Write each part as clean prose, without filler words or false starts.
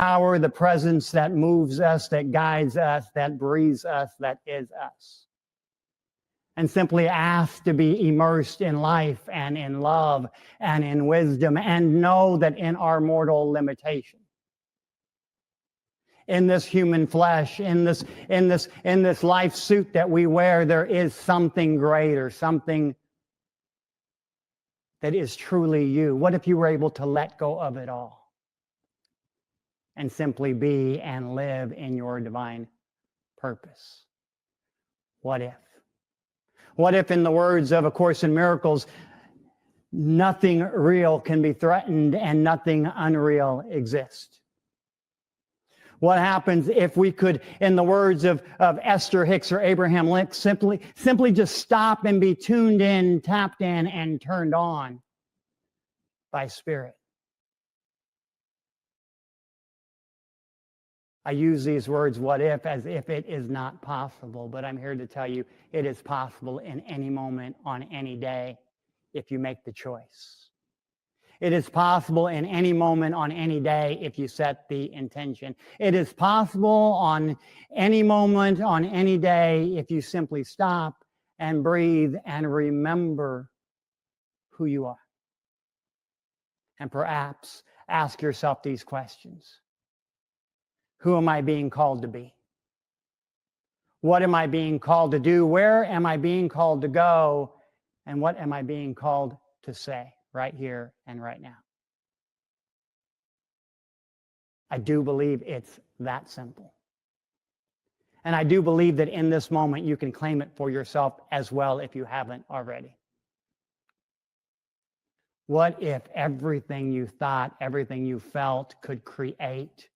power, the presence that moves us, that guides us, that breathes us, that is us. And simply ask to be immersed in life and in love and in wisdom, and know that in our mortal limitation, in this human flesh, in this life suit that we wear, there is something greater, something that is truly you. What if you were able to let go of it all and simply be and live in your divine purpose? What if? What if, in the words of A Course in Miracles, nothing real can be threatened and nothing unreal exists? What happens if we could, in the words of Esther Hicks or Abraham Lincoln, simply just stop and be tuned in, tapped in, and turned on by Spirit? I use these words, what if, as if it is not possible, but I'm here to tell you it is possible in any moment, on any day, if you make the choice. It is possible in any moment, on any day, if you set the intention. It is possible on any moment, on any day, if you simply stop and breathe and remember who you are. And perhaps ask yourself these questions. Who am I being called to be? What am I being called to do? Where am I being called to go? And what am I being called to say right here and right now? I do believe it's that simple. And I do believe that in this moment you can claim it for yourself as well if you haven't already. What if everything you thought, everything you felt could create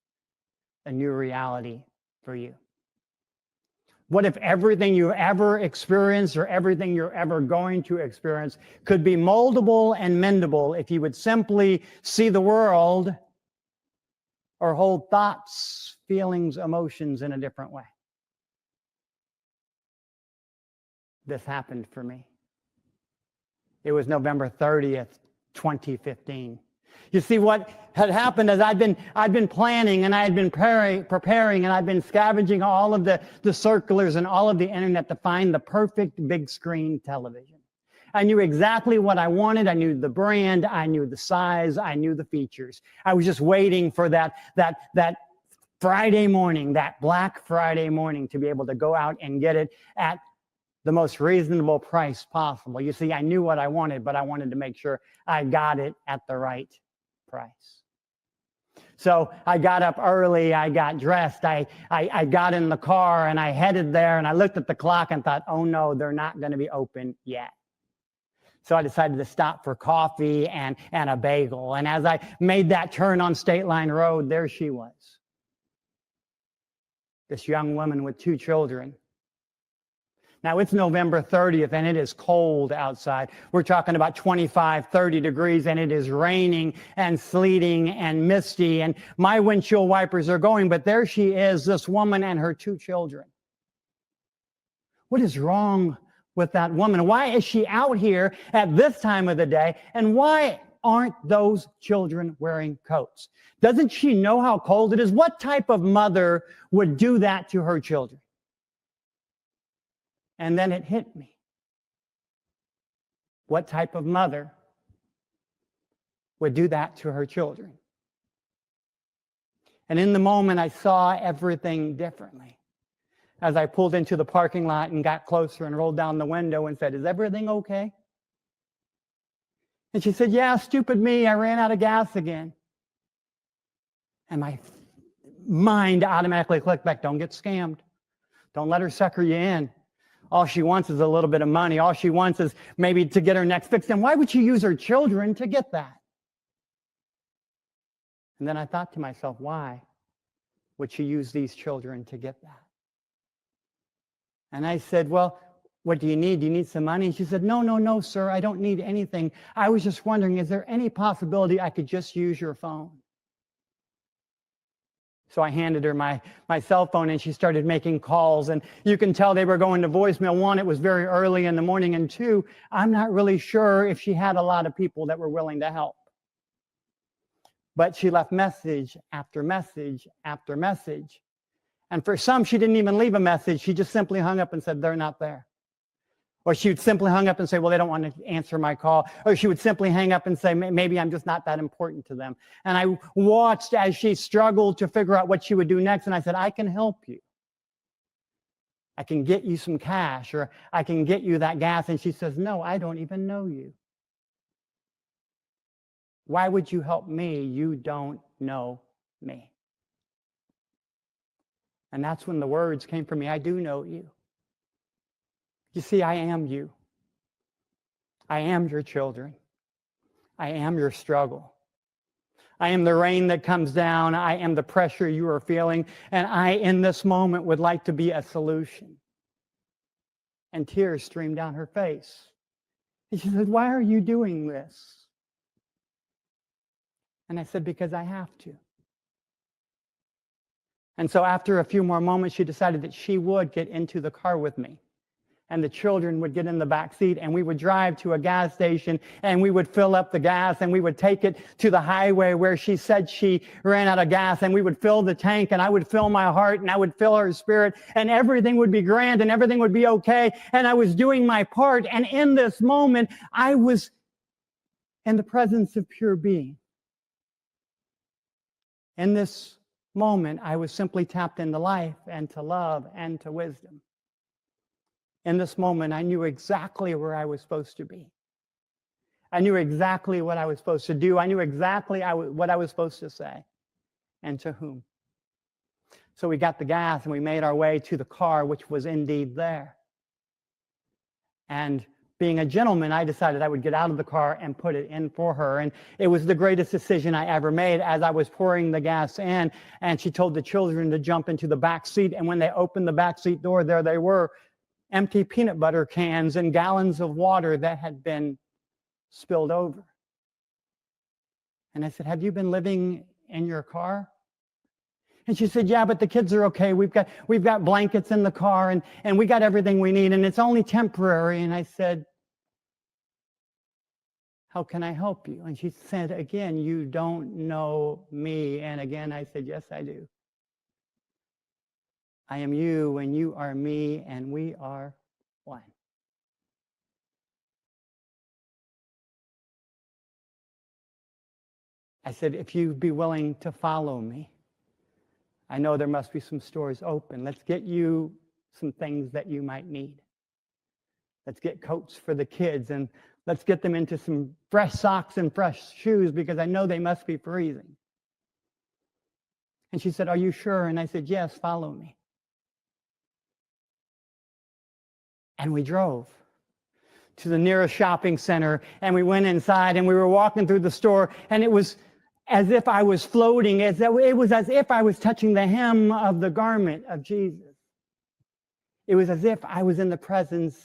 a new reality for you? What if everything you ever experienced or everything you're ever going to experience could be moldable and mendable if you would simply see the world or hold thoughts, feelings, emotions in a different way? This happened for me. It was November 30th, 2015. You see, what had happened is I'd been planning, and I had been preparing, and I'd been scavenging all of the circulars and all of the internet to find the perfect big screen television. I knew exactly what I wanted. I knew the brand. I knew the size. I knew the features. I was just waiting for that Friday morning, that Black Friday morning, to be able to go out and get it at the most reasonable price possible. You see, I knew what I wanted, but I wanted to make sure I got it at the right price. So I got up early, I got dressed, I got in the car, and I headed there, and I looked at the clock and thought, oh no, they're not going to be open yet. So I decided to stop for coffee and a bagel. And as I made that turn on State Line Road, there she was. This young woman with 2 children. Now, it's November 30th, and it is cold outside. We're talking about 25, 30 degrees, and it is raining and sleeting and misty, and my windshield wipers are going, but there she is, this woman and her 2 children. What is wrong with that woman? Why is she out here at this time of the day, and why aren't those children wearing coats? Doesn't she know how cold it is? What type of mother would do that to her children? And then it hit me. What type of mother would do that to her children? And in the moment, I saw everything differently. As I pulled into the parking lot and got closer and rolled down the window and said, "Is everything okay?" And she said, "Yeah, stupid me, I ran out of gas again." And my mind automatically clicked back, don't get scammed. Don't let her sucker you in. All she wants is a little bit of money. All she wants is maybe to get her next fix. And why would she use her children to get that? And then I thought to myself, why would she use these children to get that? And I said, "Well, what do you need? Do you need some money?" And she said, No, sir, I don't need anything. I was just wondering, is there any possibility I could just use your phone? So I handed her my cell phone, and she started making calls, and you can tell they were going to voicemail. 1, it was very early in the morning, and 2, I'm not really sure if she had a lot of people that were willing to help. But she left message after message after message. And for some, she didn't even leave a message. She just simply hung up and said, they're not there. Or she would simply hang up and say, well, they don't want to answer my call. Or she would simply hang up and say, maybe I'm just not that important to them. And I watched as she struggled to figure out what she would do next. And I said, I can help you. I can get you some cash, or I can get you that gas. And she says, no, I don't even know you. Why would you help me? You don't know me. And that's when the words came from me. I do know you. You see, I am you. I am your children. I am your struggle. I am the rain that comes down. I am the pressure you are feeling. And I, in this moment, would like to be a solution. And tears streamed down her face. And she said, why are you doing this? And I said, because I have to. And so after a few more moments, she decided that she would get into the car with me. And the children would get in the back seat, and we would drive to a gas station, and we would fill up the gas, and we would take it to the highway where she said she ran out of gas, and we would fill the tank, and I would fill my heart, and I would fill her spirit, and everything would be grand, and everything would be okay, and I was doing my part. And in this moment, I was in the presence of pure being. In this moment, I was simply tapped into life and to love and to wisdom. In this moment, I knew exactly where I was supposed to be. I knew exactly what I was supposed to do. I knew exactly what I was supposed to say and to whom. So we got the gas and we made our way to the car, which was indeed there. And being a gentleman, I decided I would get out of the car and put it in for her. And it was the greatest decision I ever made as I was pouring the gas in. And she told the children to jump into the back seat. And when they opened the back seat door, there they were, empty peanut butter cans and gallons of water that had been spilled over. And I said, have you been living in your car? And she said, yeah, but the kids are okay. We've got blankets in the car, and we got everything we need, and it's only temporary. And I said, how can I help you? And she said, again, you don't know me. And again, I said, yes, I do. I am you, and you are me, and we are one. I said, if you'd be willing to follow me, I know there must be some stores open. Let's get you some things that you might need. Let's get coats for the kids, and let's get them into some fresh socks and fresh shoes, because I know they must be freezing. And she said, are you sure? And I said, yes, follow me. And we drove to the nearest shopping center, and we went inside, and we were walking through the store, and it was as if I was floating. It was as if I was touching the hem of the garment of Jesus. It was as if I was in the presence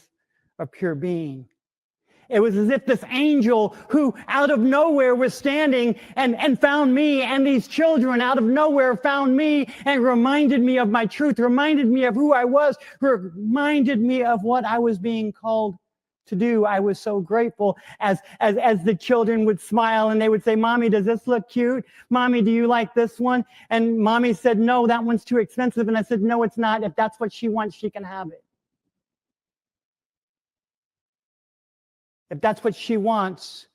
of pure being. It was as if this angel who out of nowhere was standing and found me, and these children out of nowhere found me and reminded me of my truth, reminded me of who I was, reminded me of what I was being called to do. I was so grateful as the children would smile and they would say, Mommy, does this look cute? Mommy, do you like this one? And Mommy said, no, that one's too expensive. And I said, no, it's not. If that's what she wants, she can have it. If that's what she wants,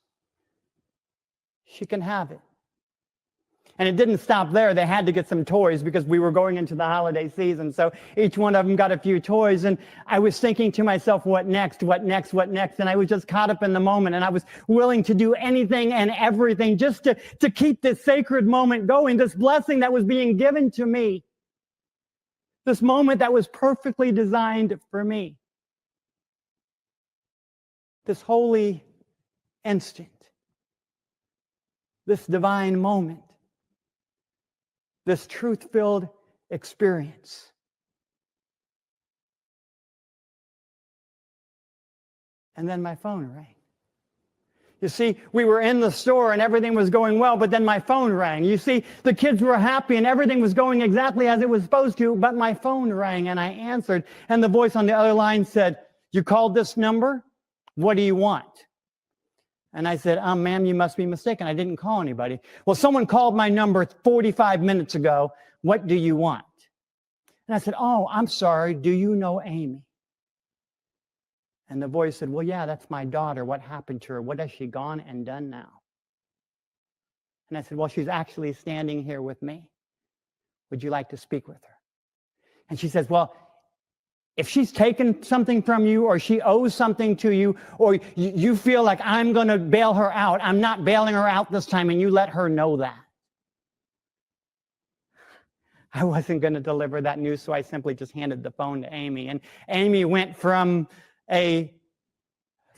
she can have it. And it didn't stop there. They had to get some toys because we were going into the holiday season. So each one of them got a few toys. And I was thinking to myself, what next, what next, what next? And I was just caught up in the moment. And I was willing to do anything and everything just to keep this sacred moment going, this blessing that was being given to me, this moment that was perfectly designed for me. This holy instant, this divine moment, this truth-filled experience. And then my phone rang. You see, we were in the store and everything was going well, but then my phone rang. You see, the kids were happy and everything was going exactly as it was supposed to, but my phone rang and I answered, and the voice on the other line said, you called this number? What do you want? And I said, ma'am, you must be mistaken. I didn't call anybody. Well, someone called my number 45 minutes ago. What do you want? And I said, oh, I'm sorry. Do you know Amy? And the voice said, well, yeah, that's my daughter. What happened to her? What has she gone and done now? And I said, well, she's actually standing here with me. Would you like to speak with her? And she says, well, if she's taken something from you or she owes something to you or you feel like I'm going to bail her out, I'm not bailing her out this time, and you let her know that. I wasn't going to deliver that news, so I simply just handed the phone to Amy. And Amy went from a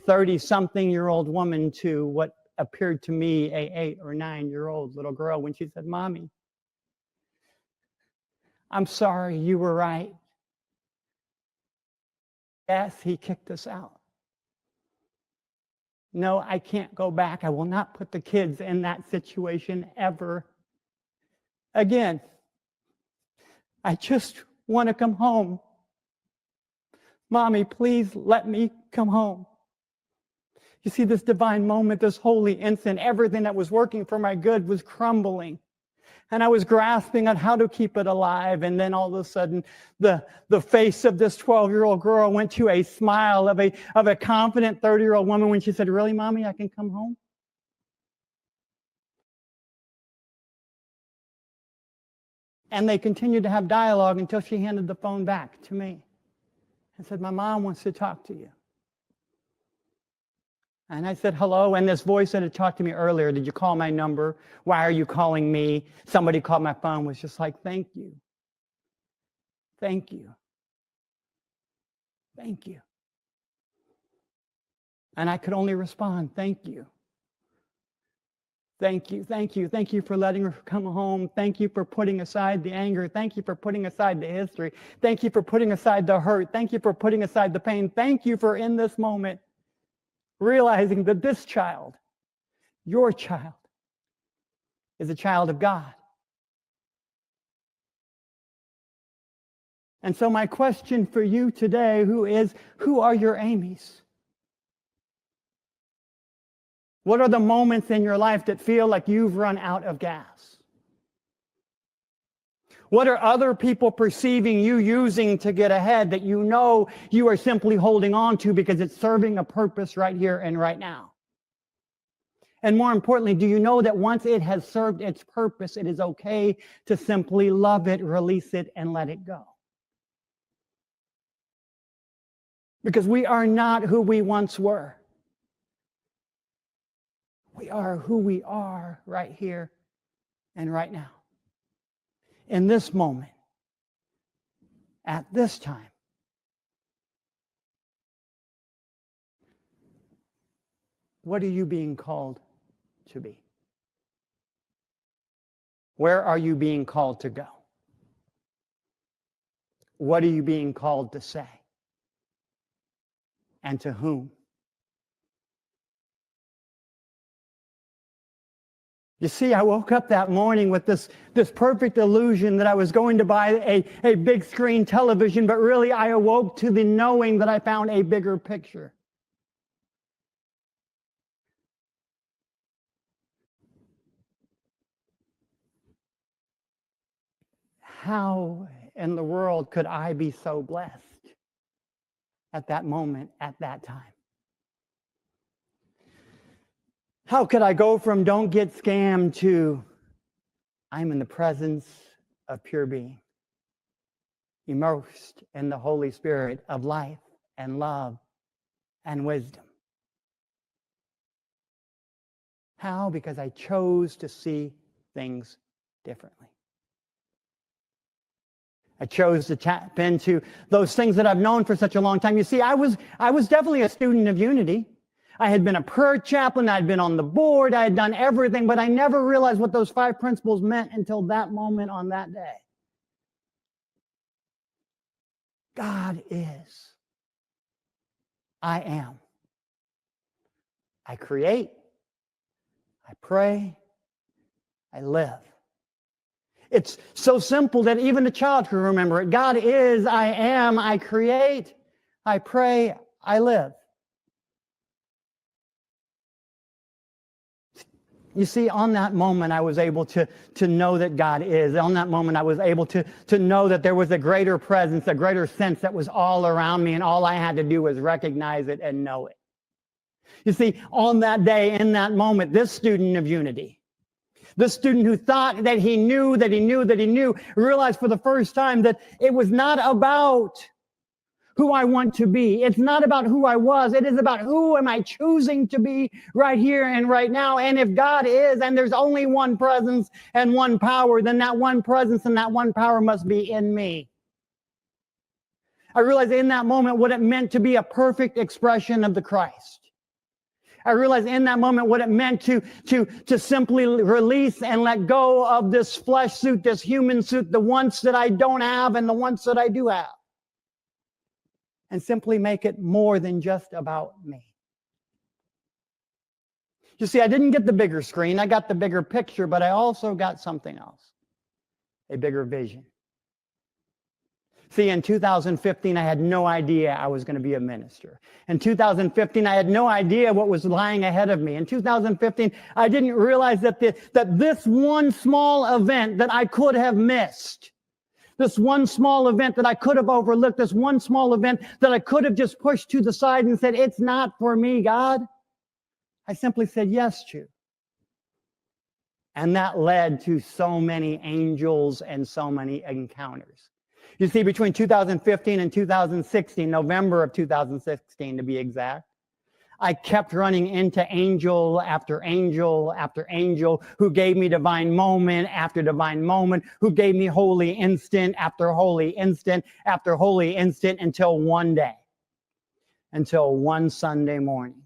30-something-year-old woman to what appeared to me a 8 or 9-year-old little girl when she said, Mommy, I'm sorry, you were right. Yes, he kicked us out. No, I can't go back. I will not put the kids in that situation ever again. I just want to come home. Mommy, please let me come home. You see, this divine moment, this holy instant, everything that was working for my good was crumbling. And I was grasping at how to keep it alive. And then all of a sudden, the face of this 12-year-old girl went to a smile of a confident 30-year-old woman when she said, really, Mommy, I can come home? And they continued to have dialogue until she handed the phone back to me and said, my mom wants to talk to you. And I said, hello. And this voice that had talked to me earlier, did you call my number? Why are you calling me? Somebody called my phone, was just like, thank you. Thank you. Thank you. And I could only respond, thank you. Thank you, thank you, thank you for letting her come home. Thank you for putting aside the anger. Thank you for putting aside the history. Thank you for putting aside the hurt. Thank you for putting aside the pain. Thank you for, in this moment, realizing that this child, your child, is a child of God. And so my question for you today, who are your Amy's? What are the moments in your life that feel like you've run out of gas? What are other people perceiving you using to get ahead that you know you are simply holding on to because it's serving a purpose right here and right now? And more importantly, do you know that once it has served its purpose, it is okay to simply love it, release it, and let it go? Because we are not who we once were. We are who we are right here and right now. In this moment, at this time. What are you being called to be? Where are you being called to go? What are you being called to say? And to whom? You see, I woke up that morning with this perfect illusion that I was going to buy a big screen television, but really I awoke to the knowing that I found a bigger picture. How in the world could I be so blessed at that moment, at that time? How could I go from don't get scammed to I'm in the presence of pure being, immersed in the Holy Spirit of life and love and wisdom? How? Because I chose to see things differently. I chose to tap into those things that I've known for such a long time. You see, I was definitely a student of unity. I had been a prayer chaplain, I'd been on the board, I had done everything, but I never realized what those 5 principles meant until that moment on that day. God is. I am. I create. I pray. I live. It's so simple that even a child can remember it. God is, I am, I create, I pray, I live. You see, on that moment, I was able to know that God is. On that moment, I was able to know that there was a greater presence, a greater sense that was all around me, and all I had to do was recognize it and know it. You see, on that day, in that moment, this student of unity, this student who thought that he knew, realized for the first time that it was not about who I want to be. It's not about who I was. It is about who am I choosing to be right here and right now. And if God is, and there's only one presence and one power, then that one presence and that one power must be in me. I realized in that moment what it meant to be a perfect expression of the Christ. I realized in that moment what it meant to simply release and let go of this flesh suit, this human suit, the wants that I don't have and the wants that I do have. And simply make it more than just about me. You see, I didn't get the bigger screen. I got the bigger picture, but I also got something else, a bigger vision. See, in 2015, I had no idea I was going to be a minister. In 2015, I had no idea what was lying ahead of me. In 2015, I didn't realize that this one small event that I could have missed, this one small event that I could have overlooked, this one small event that I could have just pushed to the side and said, it's not for me, God. I simply said yes to. And that led to so many angels and so many encounters. You see, between 2015 and 2016, November of 2016 to be exact, I kept running into angel after angel after angel who gave me divine moment after divine moment, who gave me holy instant after holy instant after holy instant until one day, until one Sunday morning.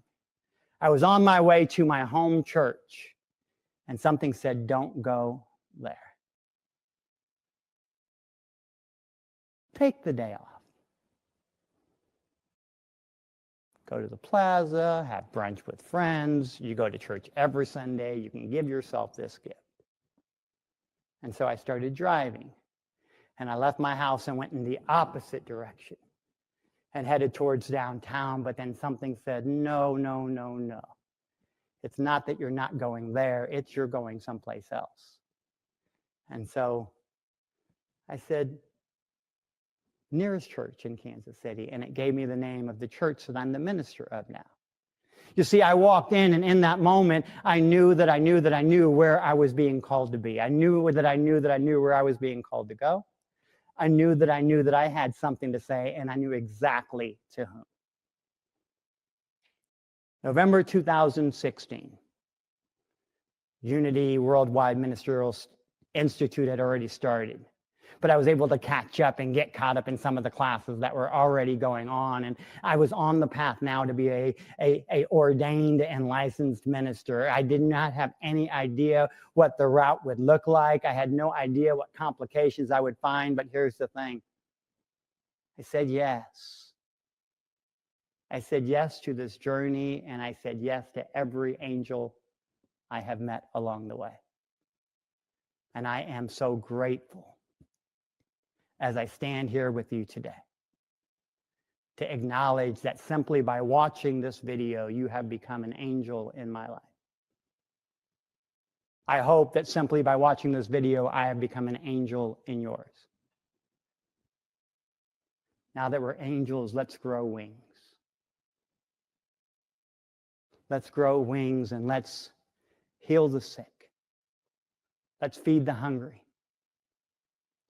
I was on my way to my home church and something said, don't go there. Take the day off. Go to the plaza, have brunch with friends. You go to church every Sunday. You can give yourself this gift. And so I started driving. And I left my house and went in the opposite direction and headed towards downtown. But then something said, no, no, no, no. It's not that you're not going there. It's you're going someplace else. And so I said, nearest church in Kansas City, and it gave me the name of the church that I'm the minister of now. You see, I walked in, and in that moment, I knew where I was being called to be. I knew where I was being called to go. I knew that I had something to say, and I knew exactly to whom. November 2016, Unity Worldwide Ministerial Institute had already started. But I was able to catch up and get caught up in some of the classes that were already going on. And I was on the path now to be a ordained and licensed minister. I did not have any idea what the route would look like. I had no idea what complications I would find. But here's the thing. I said yes. I said yes to this journey, and I said yes to every angel I have met along the way. And I am so grateful as I stand here with you today to acknowledge that simply by watching this video, you have become an angel in my life. I hope that simply by watching this video, I have become an angel in yours. Now that we're angels, let's grow wings. Let's grow wings and let's heal the sick. Let's feed the hungry.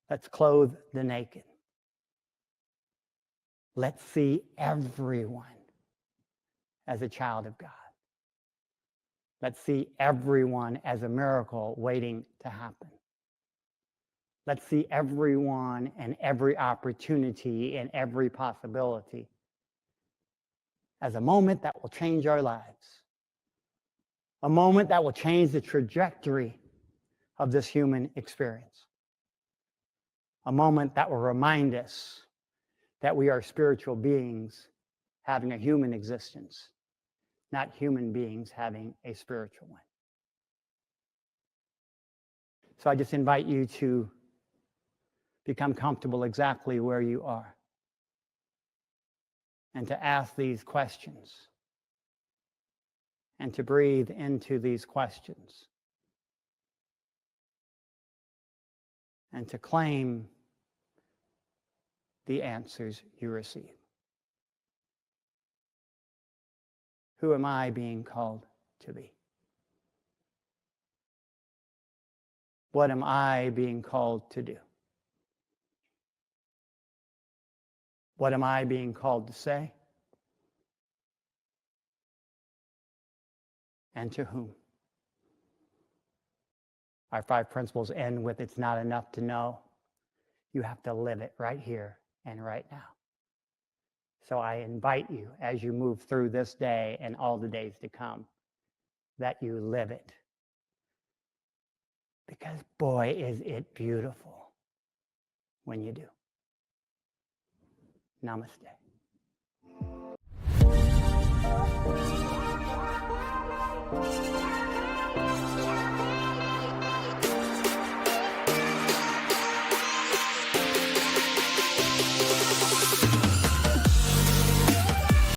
Let's clothe the naked. Let's see everyone as a child of God. Let's see everyone as a miracle waiting to happen. Let's see everyone and every opportunity and every possibility as a moment that will change our lives. A moment that will change the trajectory of this human experience. A moment that will remind us that we are spiritual beings having a human existence, not human beings having a spiritual one. So I just invite you to become comfortable exactly where you are and to ask these questions and to breathe into these questions and to claim the answers you receive. Who am I being called to be? What am I being called to do? What am I being called to say? And to whom? Our 5 principles end with, it's not enough to know. You have to live it right here and right now. So I invite you, as you move through this day and all the days to come, that you live it. Because boy, is it beautiful when you do. Namaste.